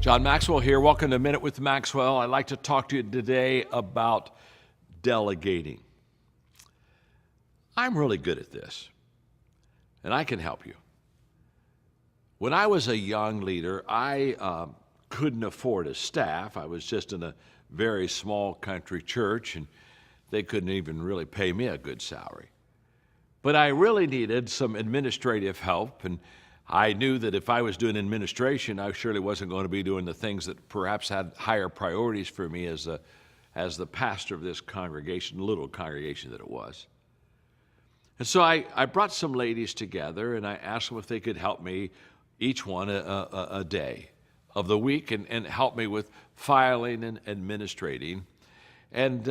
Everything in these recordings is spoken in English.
John Maxwell here. Welcome to Minute with Maxwell. I'd like to talk to you today about delegating. I'm really good at this, and I can help you. When I was a young leader, I couldn't afford a staff. I was just in a very small country church, and they couldn't even really pay me a good salary. But I really needed some administrative help, and I knew that if I was doing administration, I surely wasn't going to be doing the things that perhaps had higher priorities for me as the pastor of this congregation, little congregation that it was. And so I brought some ladies together, and I asked them if they could help me, each one a day of the week, and help me with filing and administrating. And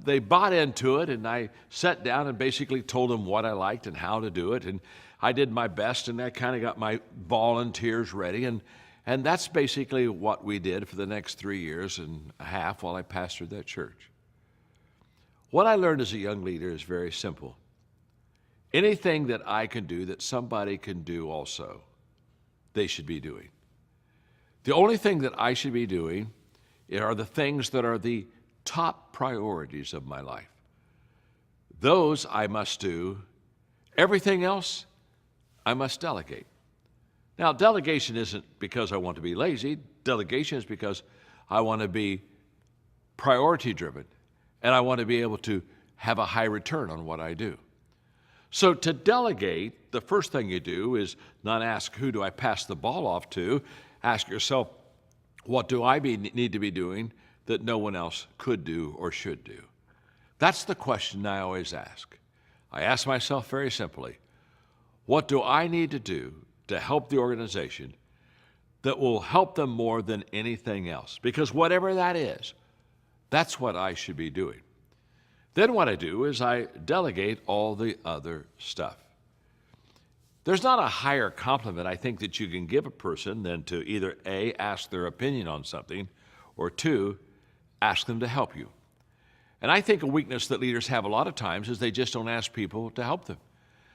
they bought into it, and I sat down and basically told them what I liked and how to do it. And I did my best, and I kind of got my volunteers ready. And that's basically what we did for the next 3 years and a half while I pastored that church. What I learned as a young leader is very simple. Anything that I can do that somebody can do also, they should be doing. The only thing that I should be doing are the things that are the top priorities of my life. Those I must do. Everything else, I must delegate. Now, delegation isn't because I want to be lazy. Delegation is because I want to be priority driven, and I want to be able to have a high return on what I do. So to delegate, the first thing you do is not ask, who do I pass the ball off to? Ask yourself, what do I need to be doing that no one else could do or should do? That's the question I always ask. I ask myself very simply, what do I need to do to help the organization that will help them more than anything else? Because whatever that is, that's what I should be doing. Then what I do is I delegate all the other stuff. There's not a higher compliment I think that you can give a person than to either A, ask their opinion on something, or two, ask them to help you. And I think a weakness that leaders have a lot of times is they just don't ask people to help them.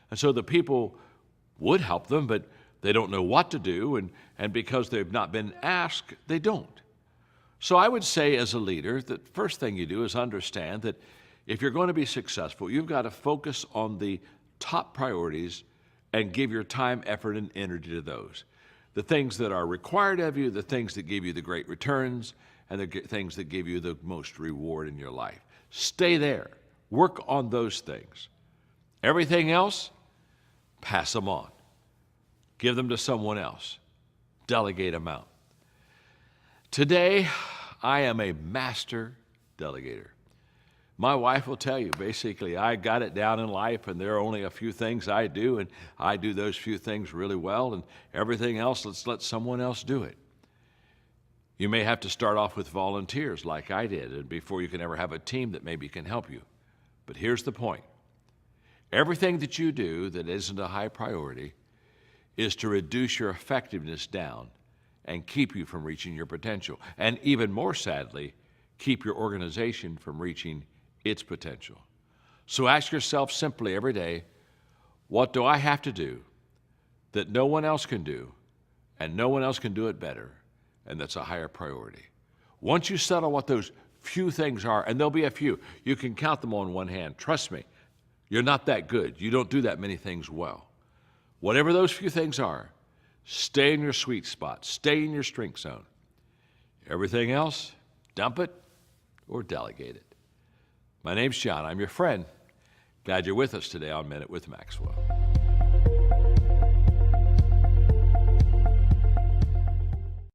And so the people would help them, but they don't know what to do, and because they've not been asked, they don't. So I would say as a leader, the first thing you do is understand that if you're going to be successful, you've got to focus on the top priorities and give your time, effort, and energy to those. The things that are required of you, the things that give you the great returns, and the things that give you the most reward in your life. Stay there. Work on those things. Everything else, pass them on. Give them to someone else. Delegate them out. Today, I am a master delegator. My wife will tell you, basically, I got it down in life, and there are only a few things I do, and I do those few things really well, and everything else, let's let someone else do it. You may have to start off with volunteers like I did, and before you can ever have a team that maybe can help you. But here's the point. Everything that you do that isn't a high priority is to reduce your effectiveness down and keep you from reaching your potential. And even more sadly, keep your organization from reaching its potential. So ask yourself simply every day, what do I have to do that no one else can do, and no one else can do it better, and that's a higher priority? Once you settle what those few things are, and there'll be a few, you can count them on one hand. Trust me, you're not that good. You don't do that many things well. Whatever those few things are, stay in your sweet spot. Stay in your strength zone. Everything else, dump it or delegate it. My name's John. I'm your friend. Glad you're with us today on Minute with Maxwell.